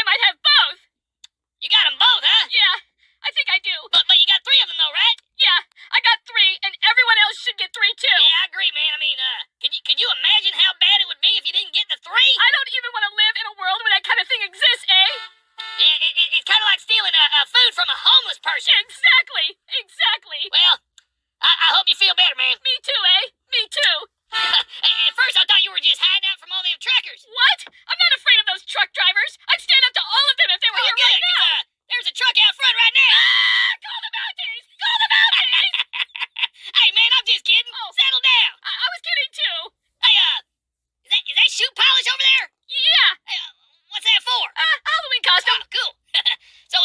might have both. You got them both, huh? Yeah, I think I do. But you got 3 of them, though, right? Yeah, I got 3, and everyone else should get 3, too. Yeah, I agree, man. I mean, could you imagine how bad it would be if you didn't get the 3? I don't even want to live in a world where that kind of thing exists, eh? Yeah, it's kind of like stealing food from a homeless person. Exactly. Well, I hope you feel better, man. Me too, eh? Me too. At first, I thought you were just hiding out from all them truckers. What? I'm not afraid of those truck drivers. I'd stand up to all of them if they were here good, right now. There's a truck out front right now. Call the Mounties! Call the Mounties! Hey, man, I'm just kidding. Oh. Settle down. I was kidding, too. Hey, is that shoe polish over there? Yeah. Hey, what's that for? Halloween costume. Oh, cool. So,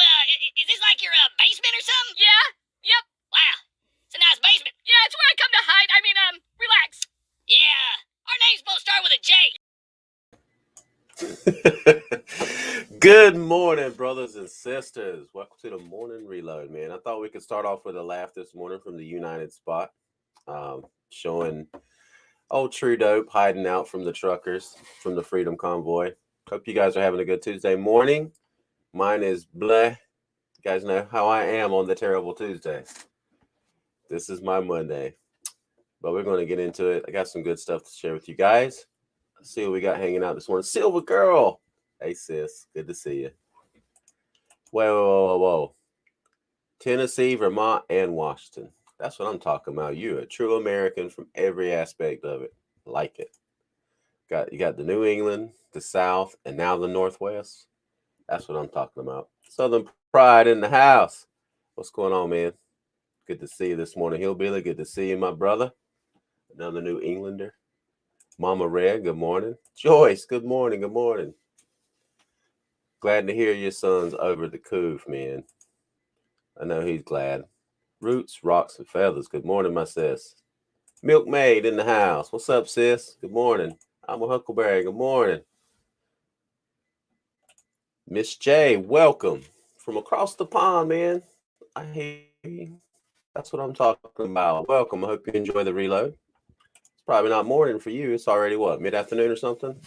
is this like your basement or something? Yeah. Yep. Wow. It's a nice basement. Yeah, it's where I come to hide. I mean, relax. Yeah. Our name's both start with a J. Good morning, brothers and sisters. Welcome to the morning reload, man. I thought we could start off with a laugh this morning from the United Spot, showing old True Dope hiding out from the truckers from the Freedom Convoy. Hope you guys are having a good Tuesday morning. Mine is bleh. You guys know how I am on the terrible Tuesday. This is my Monday, but we're going to get into it. I got some good stuff to share with you guys. Let's see what we got hanging out this morning. Silver Girl. Hey, sis. Good to see you. Whoa. Tennessee, Vermont, and Washington. That's what I'm talking about. You're a true American from every aspect of it. Like it. You got the New England, the South, and now the Northwest. That's what I'm talking about. Southern pride in the house. What's going on, man? Good to see you this morning, Hillbilly. Good to see you, my brother. Another New Englander. Mama Red, good morning. Joyce, good morning. Good morning. Glad to hear your son's over the coof, man. I know he's glad. Roots, Rocks, and Feathers. Good morning, my sis. Milkmaid in the house. What's up, sis? Good morning. I'm a Huckleberry. Good morning. Miss J, welcome from across the pond, man. I hear you. That's what I'm talking about. Welcome. I hope you enjoy the reload. It's probably not morning for you. It's already what, mid-afternoon or something?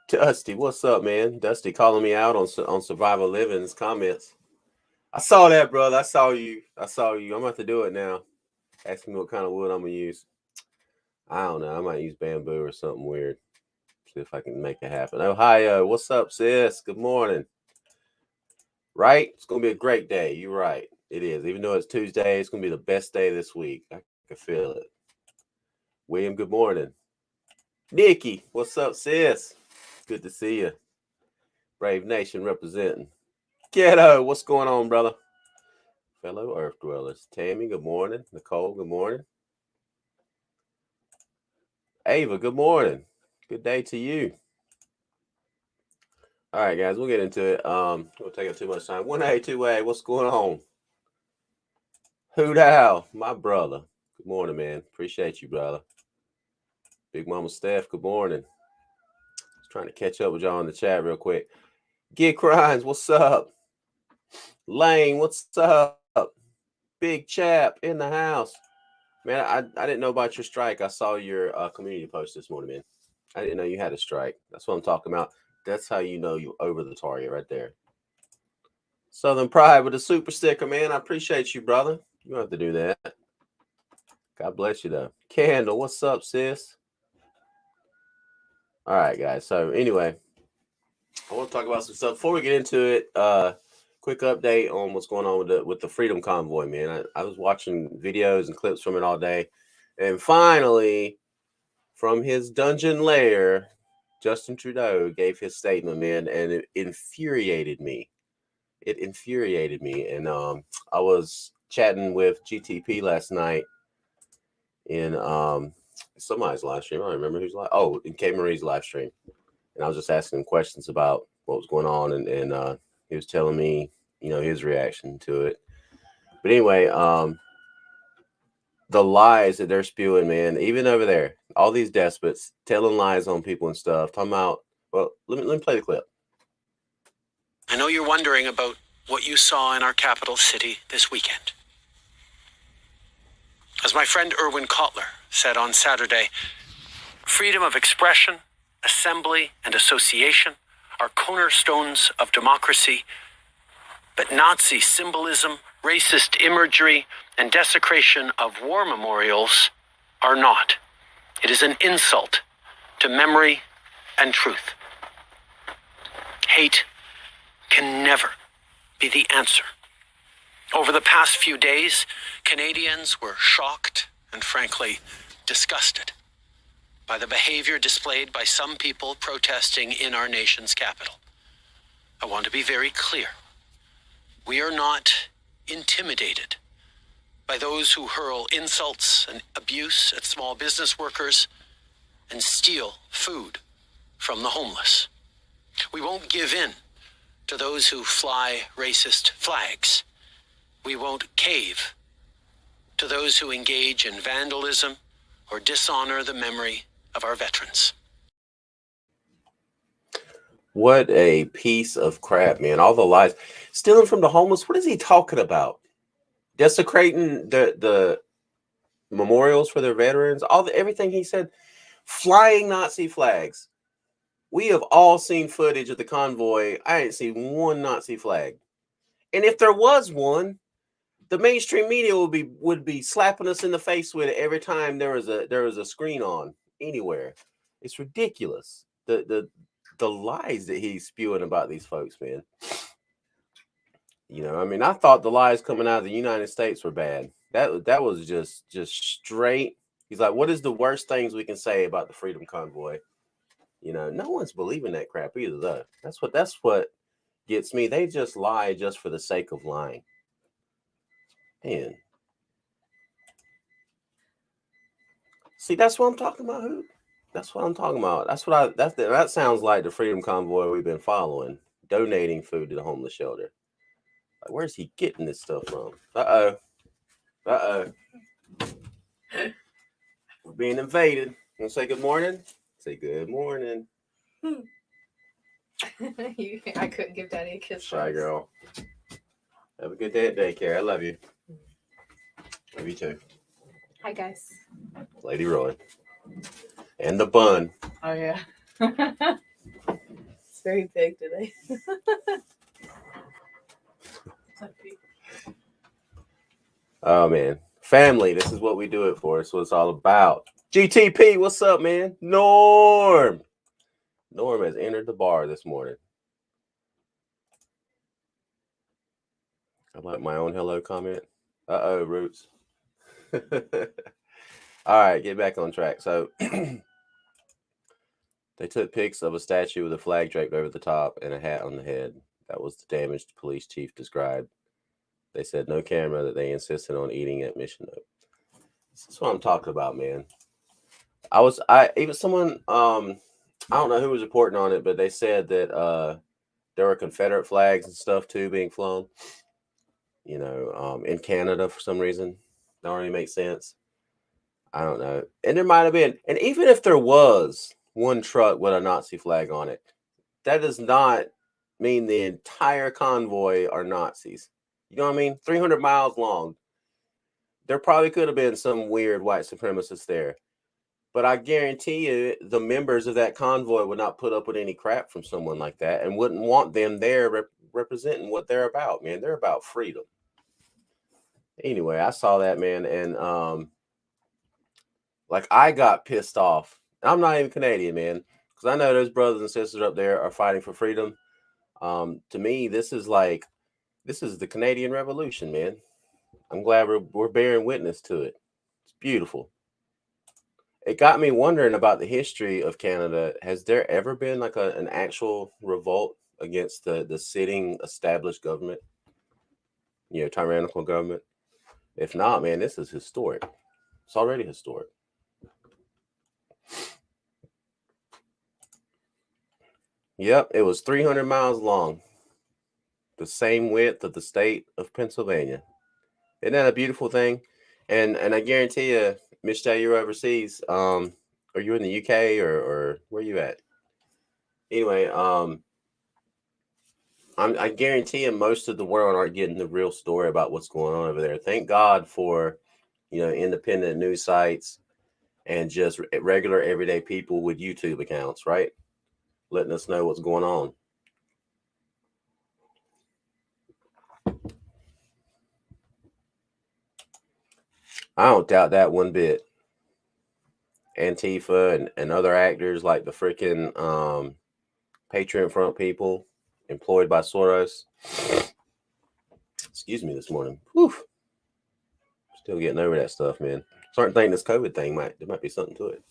Dusty, what's up, man? Dusty calling me out on Survival Living's comments. I saw that, brother. I saw you. I'm about to do it now. Ask me what kind of wood I'm gonna use. I don't know. I might use bamboo or something weird. See if I can make it happen. Ohio, what's up, sis? Good morning. Right? It's going to be a great day. You're right. It is. Even though it's Tuesday, it's going to be the best day this week. I can feel it. William, good morning. Nikki, what's up, sis? Good to see you. Brave Nation representing. Ghetto, what's going on, brother? Fellow Earth Dwellers. Tammy, good morning. Nicole, good morning. Ava, good morning. Good day to you. All right, guys, we'll get into it. We'll take up too much time. 1A, 2A, what's going on? Hoot Owl, my brother. Good morning, man. Appreciate you, brother. Big Mama Steph, good morning. Just trying to catch up with y'all in the chat real quick. Gig Crimes, what's up? Lane, what's up? Big Chap in the house. Man, I didn't know about your strike. I saw your community post this morning, man. I didn't know you had a strike. That's what I'm talking about. That's how you know you're over the target right there. Southern Pride with a super sticker, man. I appreciate you, brother. You don't have to do that. God bless you, though. Candle, what's up, sis? All right, guys. So anyway, I want to talk about some stuff. Before we get into it, quick update on what's going on with the Freedom Convoy, man. I was watching videos and clips from it all day. And finally, from his dungeon lair, Justin Trudeau gave his statement, man, and it infuriated me. And I was chatting with GTP last night in somebody's live stream. I don't remember who's live. Oh, in K Marie's live stream. And I was just asking him questions about what was going on, and he was telling me, his reaction to it. But anyway, the lies that they're spewing, man, even over there, all these despots telling lies on people and stuff. Talking about, well, let me play the clip. I know you're wondering about what you saw in our capital city this weekend. As my friend Erwin Kotler said on Saturday, freedom of expression assembly, and association are cornerstones of democracy, but Nazi symbolism, racist imagery, and desecration of war memorials are not. It is an insult to memory and truth. Hate can never be the answer. Over the past few days, Canadians were shocked and frankly disgusted by the behavior displayed by some people protesting in our nation's capital. I want to be very clear. We are not intimidated by those who hurl insults and abuse at small business workers and steal food from the homeless. We won't give in to those who fly racist flags. We won't cave to those who engage in vandalism or dishonor the memory of our veterans. What a piece of crap, man. All the lies. Stealing from the homeless. What is he talking about? Desecrating the memorials for their veterans. Everything he said. Flying Nazi flags. We have all seen footage of the convoy. I ain't seen one Nazi flag. And if there was one, the mainstream media would be slapping us in the face with it every time there was a screen on anywhere. It's ridiculous. The lies that he's spewing about these folks, man. You know, I mean, I thought the lies coming out of the United States were bad. That was just straight. He's like, what is the worst things we can say about the Freedom Convoy? You know, no one's believing that crap either, though. That's what gets me. They just lie just for the sake of lying. Man. See, that's what I'm talking about, Hoot. That's what I'm talking about. That sounds like the Freedom Convoy we've been following, donating food to the homeless shelter. Like, where's he getting this stuff from? We're being invaded. Want to say good morning? Say good morning. I couldn't give Daddy a kiss. Shy girl. Have a good day at daycare. I love you. Love you too. Hi, guys. Lady Roy. And the bun. Oh, yeah. It's very big today. Oh, man. Family. This is what we do it for. It's what it's all about. GTP, what's up, man? Norm has entered the bar this morning. I like my own hello comment. Uh-oh, Roots. All right, get back on track. So they took pics of a statue with a flag draped over the top and a hat on the head. That was the damage the police chief described. They said no camera, that they insisted on eating at Mission Note. That's what I'm talking about, man. Even someone, I don't know who was reporting on it, but they said that there were Confederate flags and stuff too being flown, you know, in Canada for some reason. Don't really make sense. I don't know. And there might have been, and even if there was one truck with a Nazi flag on it, that does not mean the entire convoy are Nazis. You know what I mean? 300 miles long. There probably could have been some weird white supremacists there. But I guarantee you the members of that convoy would not put up with any crap from someone like that and wouldn't want them there representing what they're about, man. They're about freedom. Anyway, I saw that, man, and like I got pissed off. I'm not even Canadian, man, because I know those brothers and sisters up there are fighting for freedom. To me, this is the Canadian Revolution, man. I'm glad we're bearing witness to it. It's beautiful. It got me wondering about the history of Canada. Has there ever been like an actual revolt against the sitting established government? You know, tyrannical government? If not, man, this is historic. It's already historic. Yep, it was 300 miles long. The same width of the state of Pennsylvania. Isn't that a beautiful thing? And I guarantee you, Miss J, you're overseas. Are you in the UK or where you at? Anyway, I guarantee you most of the world aren't getting the real story about what's going on over there. Thank God for, you know, independent news sites and just regular everyday people with YouTube accounts, right? Letting us know what's going on. I don't doubt that one bit. Antifa and other actors like the freaking Patriot Front people employed by Soros. Excuse me this morning. Whew. Still getting over that stuff, man. Starting to think this COVID thing there might be something to it.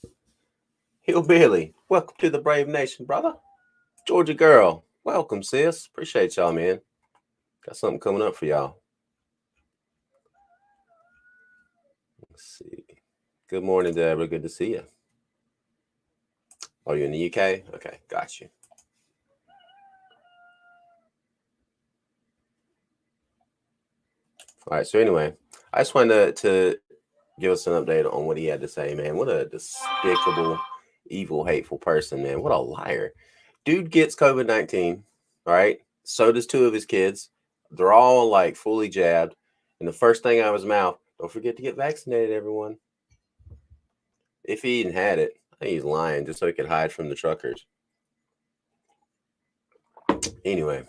Hillbilly, welcome to the brave nation, brother. Georgia girl, welcome, sis. Appreciate y'all, man. Got something coming up for y'all. Let's see. Good morning, Deborah. Good to see you. Oh, you're in the UK? Okay, got you. All right, so anyway, I just wanted to give us an update on what he had to say, man. What a despicable, evil, hateful person, man. What a liar. Dude gets COVID-19, all right? So does 2 of his kids. They're all like fully jabbed. And the first thing out of his mouth, don't forget to get vaccinated, everyone. If he even had it, I think he's lying just so he could hide from the truckers. Anyway,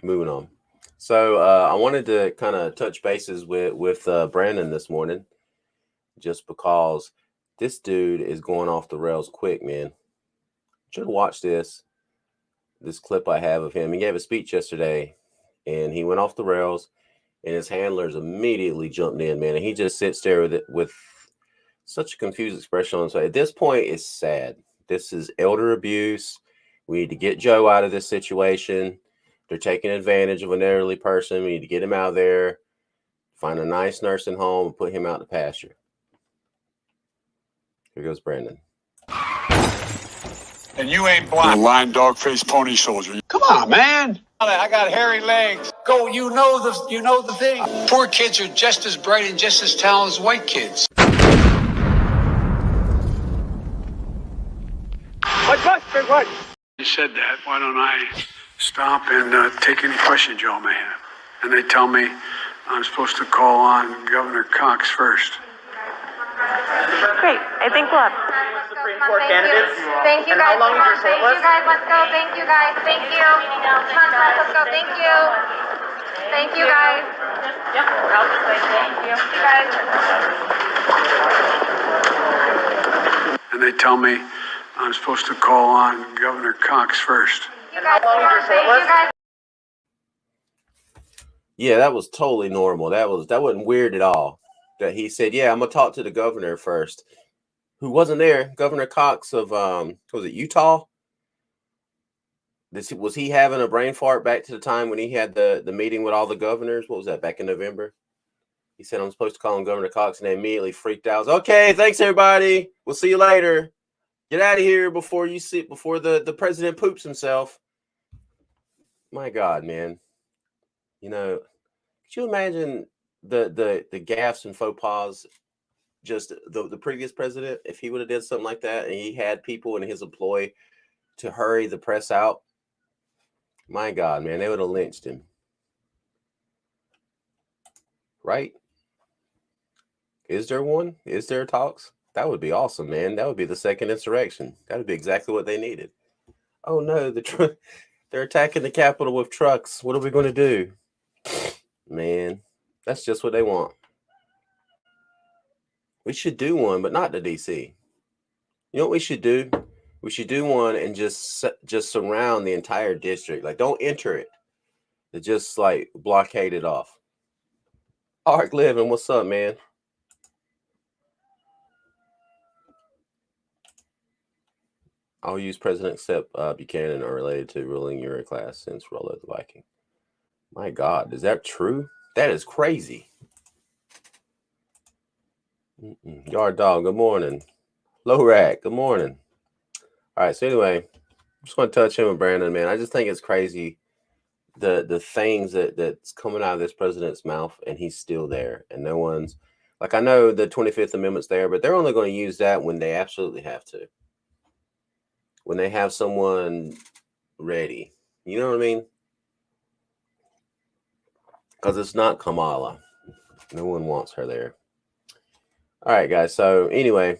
moving on. So I wanted to kind of touch bases with Brandon this morning, just because this dude is going off the rails quick, man. Should watch this clip I have of him. He gave a speech yesterday, and he went off the rails, and his handlers immediately jumped in, man. And he just sits there with such a confused expression on his face. At this point, it's sad. This is elder abuse. We need to get Joe out of this situation. They're taking advantage of an elderly person. We need to get him out of there, find a nice nursing home, and put him out to pasture. Here goes Brandon. And you ain't blind. You lying dog-faced pony soldier. Come on, man. I got hairy legs. Go, you know the thing. Poor kids are just as bright and just as talented as white kids. What? You said that. Why don't I stop and take any questions y'all may have? And they tell me I'm supposed to call on Governor Cox first. Great. I think we'll have Supreme Court candidates. Thank you guys. How long is your short list? Thank you guys. Let's go. Thank you guys. Thank you. Come on, let's go. Thank you. Thank you guys. Yep. I'll just wait. Thank you. You guys. And they tell me I'm supposed to call on Governor Cox first. You guys. How long is your short list? Yeah, that was totally normal. That wasn't weird at all. That he said, yeah, I'm gonna talk to the governor first, who wasn't there. Governor Cox of was it Utah? Was he having a brain fart back to the time when he had the meeting with all the governors? What was that, back in November? He said, I'm supposed to call him Governor Cox, and they immediately freaked out. Okay, thanks everybody. We'll see you later. Get out of here before the president poops himself. My God, man. You know, could you imagine the gaffes and faux pas, just the previous president, if he would have did something like that and he had people in his employ to hurry the press out? My God, man, they would have lynched him. Right? Is there one? Is there talks? That would be awesome, man. That would be the second insurrection. That would be exactly what they needed. Oh no, they're attacking the Capitol with trucks. What are we going to do? Man, that's just what they want. We should do one, but not to DC. You know what we should do? We should do one and just surround the entire district. Like, don't enter it. Just like blockade it off. Ark Livin, what's up, man? I'll use President except Buchanan are related to ruling Euro class since Rollo the Viking. My God, is that true? That is crazy. Yard Dog, good morning. Low Rack, good morning. All right, so anyway, I'm just going to touch him with Brandon, man. I just think it's crazy the things that's coming out of this president's mouth, and he's still there. And no one's, like, I know the 25th Amendment's there, but they're only going to use that when they absolutely have to. When they have someone ready. You know what I mean? Because it's not Kamala. No one wants her there. All right, guys. So anyway,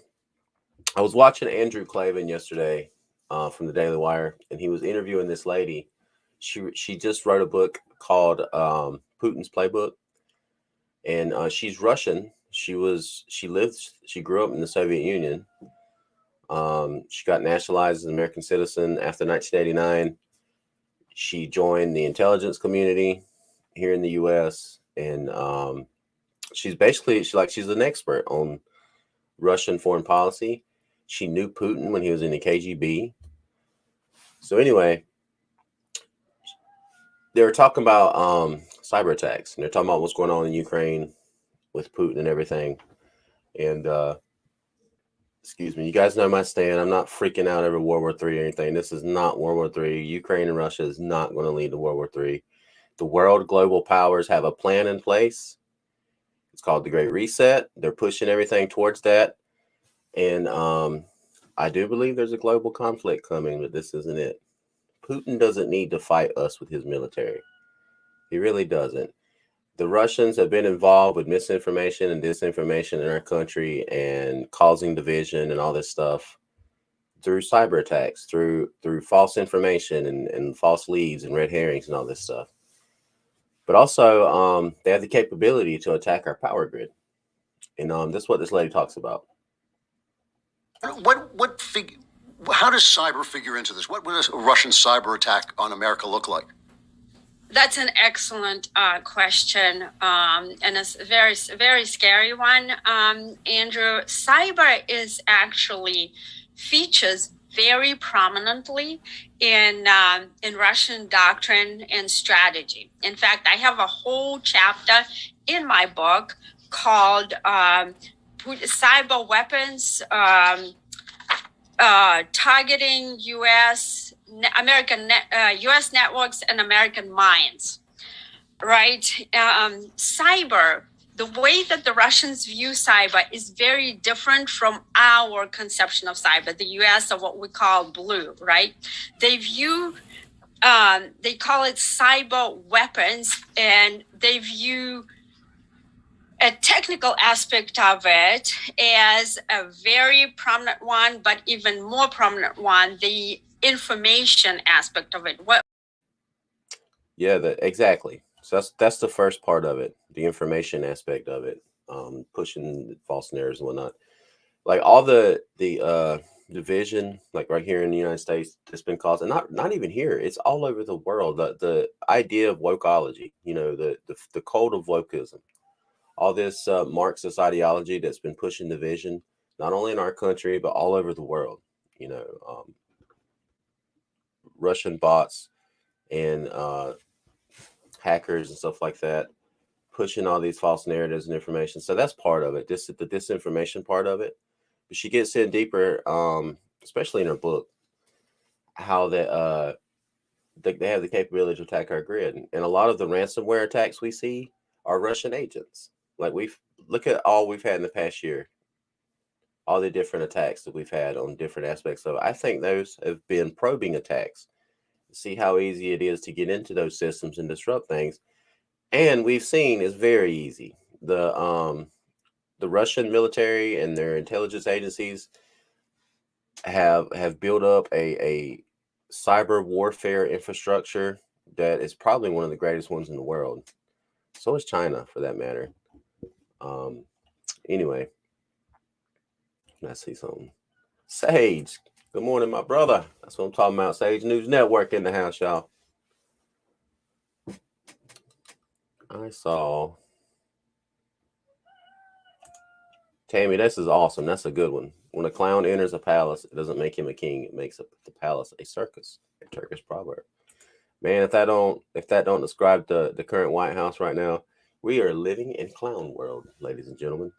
I was watching Andrew Klavan yesterday from the Daily Wire, and he was interviewing this lady. She just wrote a book called Putin's Playbook, and she's Russian. She grew up in the Soviet Union. She got naturalized as an American citizen after 1989. She joined the intelligence community here in the U.S. and she's an expert on Russian foreign policy. She knew Putin when he was in the KGB. So anyway, they were talking about cyber attacks, and they're talking about what's going on in Ukraine with Putin and everything. And excuse me, you guys know my stand. I'm not freaking out over World War III or anything. This is not World War III. Ukraine and Russia is not going to lead to World War III. The world global powers have a plan in place. It's called the Great Reset. They're pushing everything towards that. And I do believe there's a global conflict coming, but this isn't it. Putin doesn't need to fight us with his military. He really doesn't. The Russians have been involved with misinformation and disinformation in our country and causing division and all this stuff through cyber attacks, through false information and false leads and red herrings and all this stuff. But also, they have the capability to attack our power grid. And that's what this lady talks about. How does cyber figure into this? What does a Russian cyber attack on America look like? That's an excellent question, and it's a very, very scary one. Andrew, cyber is actually features very prominently in Russian doctrine and strategy. In fact, I have a whole chapter in my book called Cyber Weapons Targeting U.S. networks and American minds, right? Cyber, the way that the Russians view cyber is very different from our conception of cyber. The U.S. are what we call blue, right? They view, they call it cyber weapons, and they view a technical aspect of it as a very prominent one, but even more prominent one, the information aspect of it. Yeah, exactly. So that's the first part of it, the information aspect of it, pushing false narratives and whatnot. Like all the division, like right here in the United States, that's been caused, and not even here, it's all over the world. The idea of wokeology, the cult of wokeism, all this Marxist ideology that's been pushing division, not only in our country but all over the world. Russian bots and hackers and stuff like that, pushing all these false narratives and information. So that's part of it. This is the disinformation part of it. But she gets in deeper, especially in her book, how they have the capability to attack our grid. And a lot of the ransomware attacks we see are Russian agents. Like look at all we've had in the past year, all the different attacks that we've had on different aspects of it. I think those have been probing attacks. See how easy it is to get into those systems and disrupt things. And we've seen it's very easy. The Russian military and their intelligence agencies have built up a cyber warfare infrastructure that is probably one of the greatest ones in the world. So is China, for that matter. Anyway, I see something. Sage, good morning, my brother. That's what I'm talking about. Sage News Network in the house, y'all. I saw Tammy. This is awesome. That's a good one. When a clown enters a palace, it doesn't make him a king. It makes the palace a circus. A Turkish proverb. Man, if that don't describe the current White House right now, we are living in clown world, ladies and gentlemen.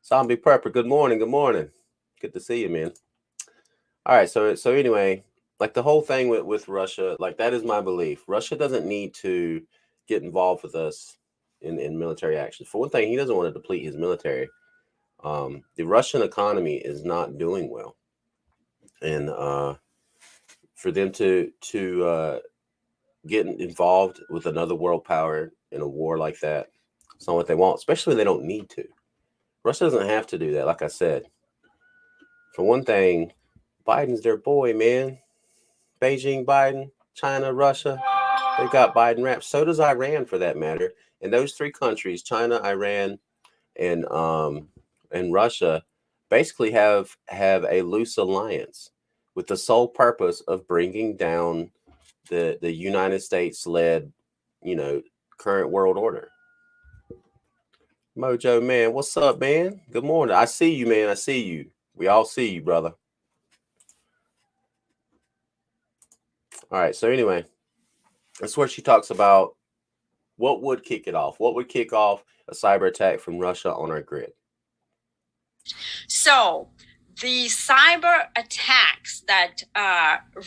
Zombie Prepper, good morning. Good morning. Good to see you, man. All right, so anyway, like the whole thing with Russia, like that is my belief. Russia doesn't need to get involved with us in military action. For one thing, he doesn't want to deplete his military. The Russian economy is not doing well, and for them to get involved with another world power in a war like that, it's not what they want. Especially when they don't need to. Russia doesn't have to do that. Like I said, For one thing, Biden's their boy, man. Beijing, Biden, China, Russia, they got Biden wrapped. So does Iran, for that matter. And those three countries, China, Iran, and Russia, basically have a loose alliance with the sole purpose of bringing down the United States-led, current world order. Mojo, man, what's up, man? Good morning. I see you, man. I see you. We all see you, brother. All right. So anyway, that's where she talks about what would kick it off. What would kick off a cyber attack from Russia on our grid? So the cyber attacks that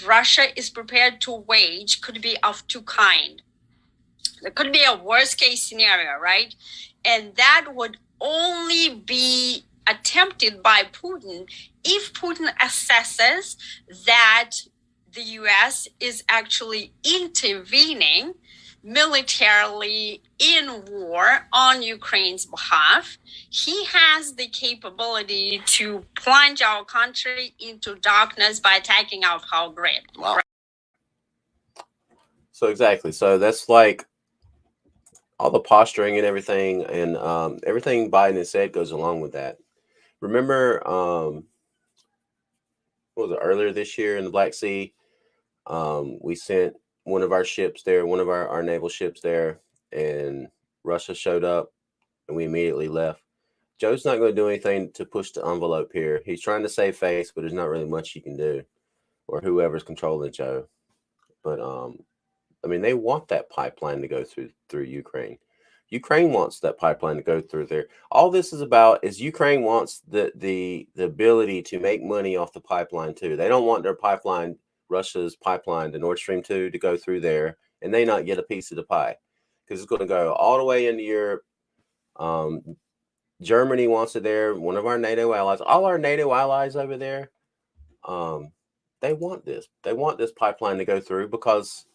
Russia is prepared to wage could be of two kinds. There could be a worst case scenario, right? And that would only be attempted by Putin if Putin assesses that the U.S. is actually intervening militarily in war on Ukraine's behalf. He has the capability to plunge our country into darkness by attacking our whole grid. Wow. So exactly. So that's like all the posturing and everything, and everything Biden has said goes along with that. Remember, what was it, earlier this year in the Black Sea? We sent one of our ships there, one of our naval ships there, and Russia showed up and we immediately left. Joe's not going to do anything to push the envelope here. He's trying to save face, but there's not really much he can do, or whoever's controlling Joe. But I mean, they want that pipeline to go through Ukraine. Ukraine wants that pipeline to go through there. All this is about is Ukraine wants the ability to make money off the pipeline too. They don't want their pipeline, Russia's pipeline, the Nord Stream 2, to go through there and they not get a piece of the pie, because it's going to go all the way into Europe. Germany wants it there. One of our NATO allies, all our NATO allies over there, they want this. They want this pipeline to go through because,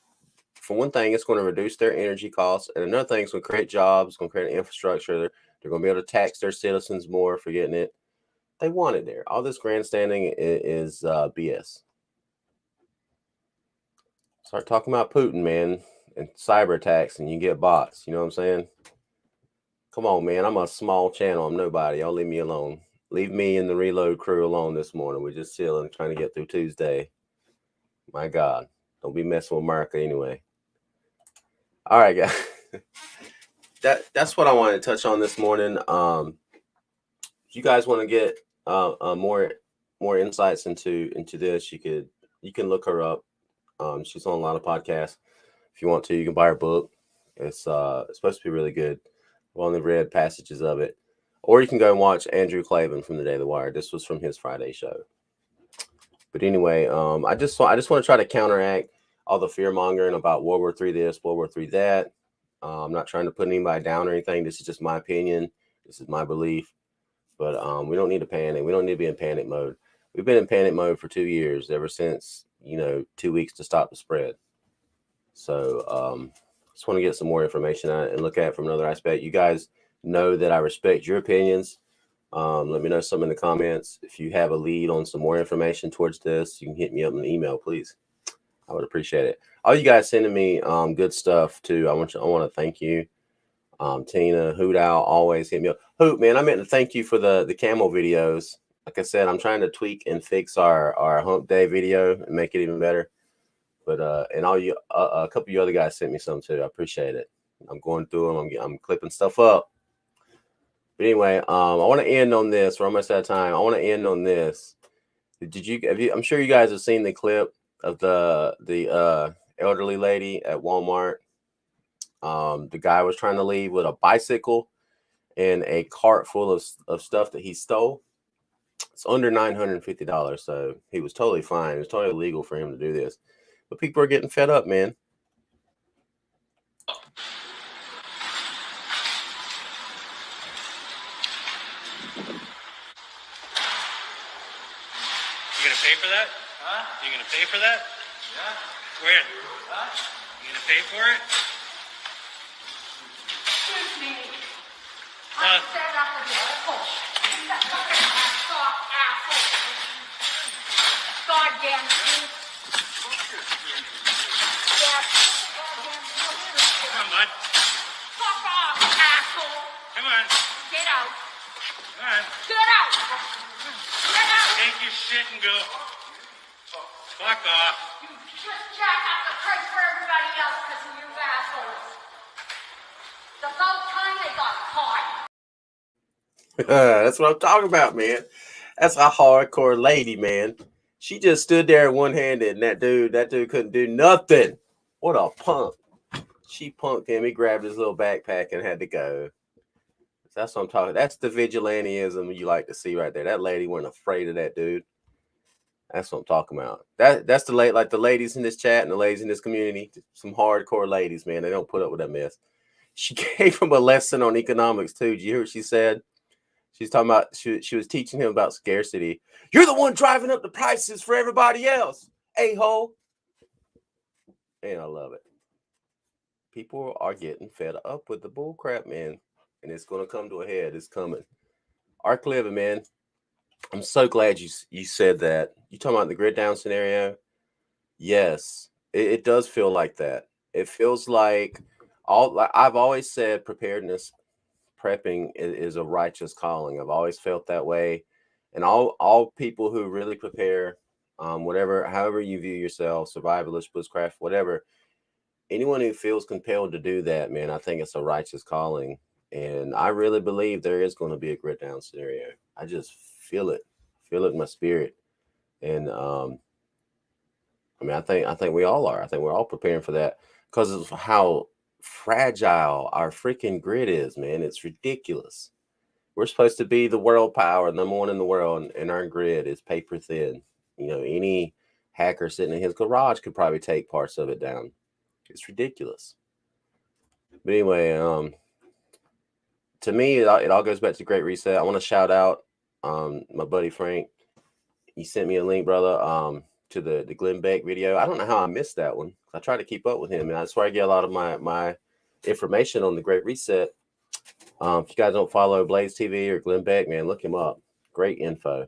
for one thing, it's going to reduce their energy costs. And another thing, it's going to create jobs, it's going to create an infrastructure. They're going to be able to tax their citizens more for getting it. They want it there. All this grandstanding is BS. Start talking about Putin, man, and cyber attacks, and you get bots. You know what I'm saying? Come on, man. I'm a small channel. I'm nobody. Y'all leave me alone. Leave me and the Reload crew alone this morning. We're just chilling, trying to get through Tuesday. My God. Don't be messing with America anyway. All right, guys. That's what I wanted to touch on this morning. If you guys want to get more insights into this, you can look her up. She's on a lot of podcasts. If you want to, you can buy her book. It's supposed to be really good. I've only read passages of it. Or you can go and watch Andrew Clavin from the Daily Wire. This was from his Friday show. But anyway, I just want to try to counteract all the fear mongering about World War III this, World War III that. I'm not trying to put anybody down or anything. This is just my opinion. This is my belief. But we don't need to panic. We don't need to be in panic mode. We've been in panic mode for 2 years, ever since, 2 weeks to stop the spread. So just want to get some more information on it and look at it from another aspect. You guys know that I respect your opinions. Let me know some in the comments. If you have a lead on some more information towards this, you can hit me up in an email, please. I would appreciate it. All you guys sending me good stuff too. I want to thank you. Tina, Hoot Owl, always hit me up. Hoot, man, I meant to thank you for the camel videos. Like I said, I'm trying to tweak and fix our hump day video and make it even better. But and all you, a couple of you other guys sent me some too. I appreciate it. I'm going through them. I'm clipping stuff up. But anyway, I want to end on this. We're almost out of time. I want to end on this. I'm sure you guys have seen the clip of the elderly lady at Walmart. The guy was trying to leave with a bicycle and a cart full of stuff that he stole. It's under $950, so he was totally fine. It was totally legal for him to do this. But people are getting fed up, man. You gonna pay for that? Huh? You gonna pay for that? Yeah. Where? Huh? You gonna pay for it? Excuse me. I'm fed up with you. Asshole. Asshole. goddamn seat. Come on, bud. Fuck off, asshole. Come on. Get out. Come on. Get out. Get out. Take your shit and go. Fuck off. You just jack up the price for everybody else because of you assholes. It's about time they got caught. That's what I'm talking about, man. That's a hardcore lady, man. She just stood there one-handed, and that dude couldn't do nothing. What a punk. She punked him. He grabbed his little backpack and had to go. That's what I'm talking. That's the vigilantism you like to see right there. That lady wasn't afraid of that dude. That's what I'm talking about. That's the like the ladies in this chat and the ladies in this community. Some hardcore ladies, man. They don't put up with that mess. She gave him a lesson on economics too. Did you hear what she said? She's talking about she was teaching him about scarcity. You're the one driving up the prices for everybody else, a-hole. And I love it. People are getting fed up with the bull crap, man. And it's going to come to a head. It's coming. Arc Livin, man. I'm so glad you said that. You talking about the grid down scenario? Yes, it does feel like that. It feels like I've always said preparedness, prepping is a righteous calling. I've always felt that way. And all people who really prepare, however you view yourself, survivalist, bushcraft, whatever, anyone who feels compelled to do that, man, I think it's a righteous calling. And I really believe there is going to be a grid down scenario. I just feel it in my spirit. And I think we all are. I think we're all preparing for that because of how fragile our freaking grid is, man. It's ridiculous. We're supposed to be the world power, number one in the world, and our grid is paper thin. You know, any hacker sitting in his garage could probably take parts of it down. It's ridiculous. But anyway, to me, it all goes back to Great Reset. I want to shout out my buddy Frank. He sent me a link, brother, to the Glenn Beck video. I don't know how I missed that one. I try to keep up with him, and that's where I get a lot of my information on the Great Reset. If you guys don't follow Blaze TV or Glenn Beck, man, look him up. Great info.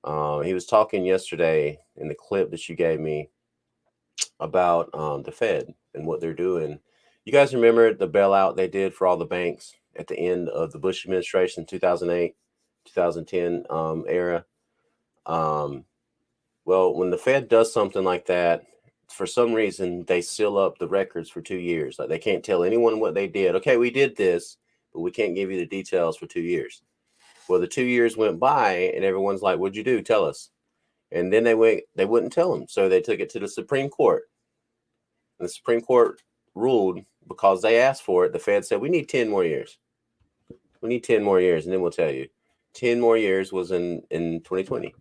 He was talking yesterday in the clip that you gave me about the Fed and what they're doing. You guys remember the bailout they did for all the banks at the end of the Bush administration, 2008, 2010 era? Well, when the Fed does something like that, for some reason, they seal up the records for 2 years. Like they can't tell anyone what they did. Okay, we did this, but we can't give you the details for 2 years. Well, the 2 years went by and everyone's like, what'd you do? Tell us. And then they wouldn't tell them. So they took it to the Supreme Court. And the Supreme Court ruled because they asked for it. The Fed said, we need 10 more years. We need 10 more years. And then we'll tell you. 10 more years was in 2020.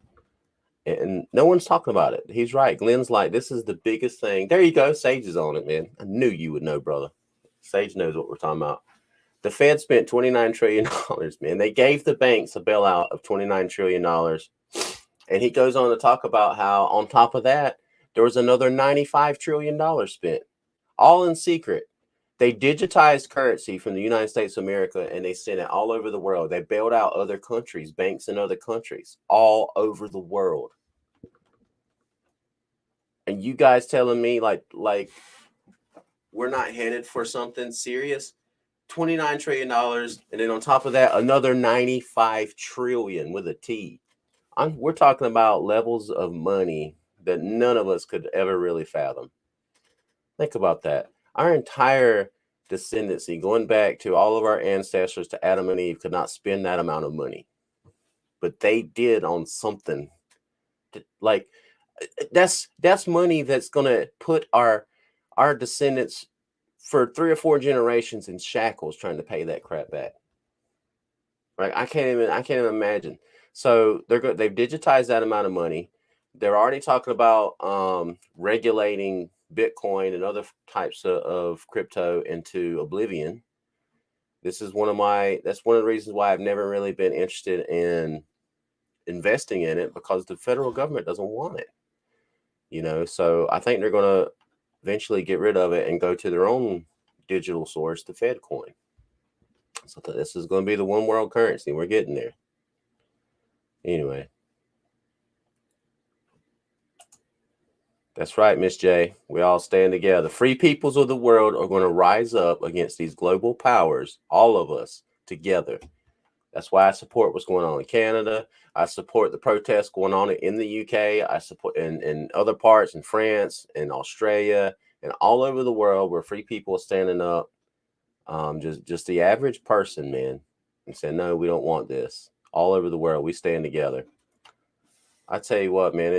And no one's talking about it. He's right. Glenn's like, this is the biggest thing. There you go. Sage is on it, man. I knew you would know, brother. Sage knows what we're talking about. The Fed spent $29 trillion, man. They gave the banks a bailout of $29 trillion. And he goes on to talk about how, on top of that, there was another $95 trillion spent, all in secret. They digitized currency from the United States of America, and they sent it all over the world. They bailed out other countries, banks in other countries, all over the world. And you guys telling me like we're not headed for something serious? $29 trillion, and then on top of that, another 95 trillion with a T. We're talking about levels of money that none of us could ever really fathom. Think about that. Our entire descendancy, going back to all of our ancestors to Adam and Eve, could not spend that amount of money. But they did on something. Like, that's money that's going to put our descendants for 3 or 4 generations in shackles trying to pay that crap back. Right? I can't even imagine. So they've digitized that amount of money. They're already talking about regulating Bitcoin and other types of crypto into oblivion. That's one of the reasons why I've never really been interested in investing in it, because the federal government doesn't want it. You know, so I think they're going to eventually get rid of it and go to their own digital source, the Fed coin. So this is going to be the one world currency. We're getting there. Anyway. That's right, Miss J. We all stand together. Free peoples of the world are going to rise up against these global powers, all of us together. That's why I support what's going on in Canada. I support the protests going on in the UK. I support in other parts, in France, in Australia, and all over the world where free people are standing up. Just the average person, man, and saying, no, we don't want this. All over the world, we stand together. I tell you what, man,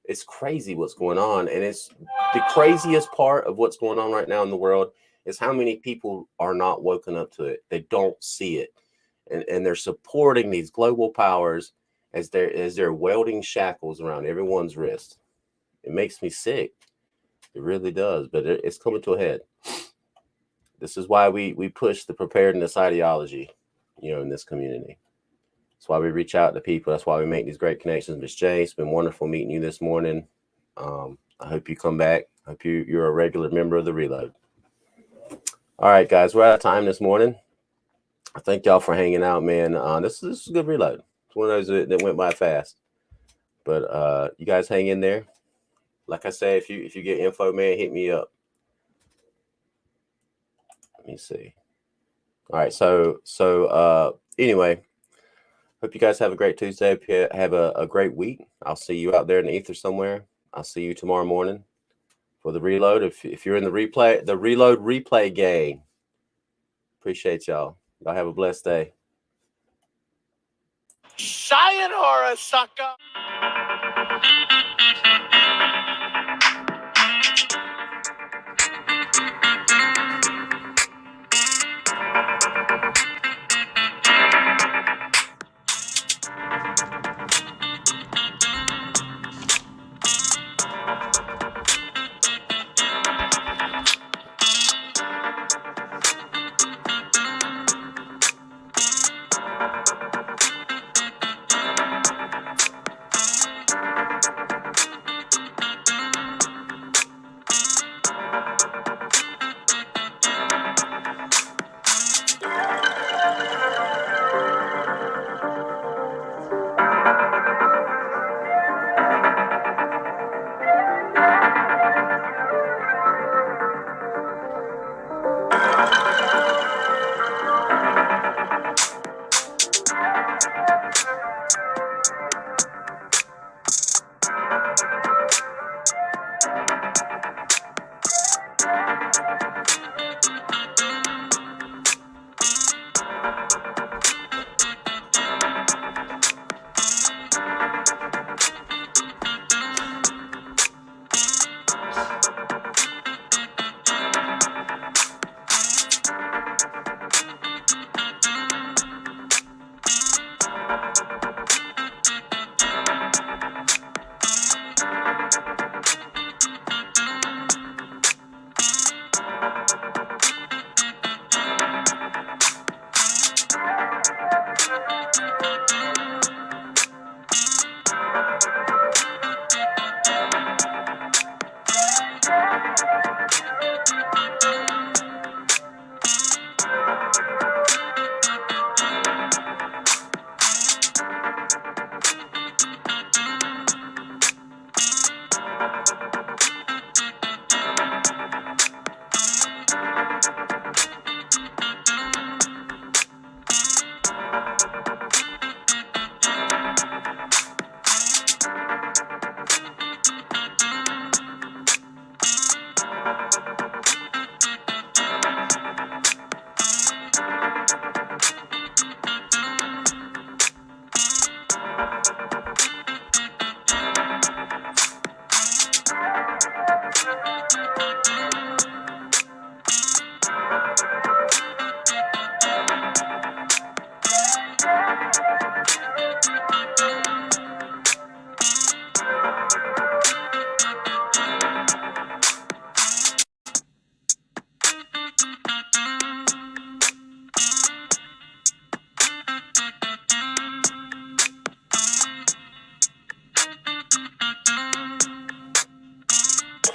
it's crazy what's going on. And it's the craziest part of what's going on right now in the world is how many people are not woken up to it. They don't see it. And they're supporting these global powers as they're welding shackles around everyone's wrist. It makes me sick. It really does. But it's coming to a head. This is why we push the preparedness ideology, in this community. That's why we reach out to people. That's why we make these great connections. Miss J, it's been wonderful meeting you this morning. I hope you come back. I hope you're a regular member of the Reload. All right, guys, we're out of time this morning. I thank y'all for hanging out, man. This is a good reload. It's one of those that went by fast. But you guys hang in there. Like I say, if you get info, man, hit me up. Let me see. All right, so anyway. Hope you guys have a great Tuesday. Have a great week. I'll see you out there in the ether somewhere. I'll see you tomorrow morning for the reload. If you're in the reload replay gang, appreciate y'all. Y'all have a blessed day. Sayonara, sucker.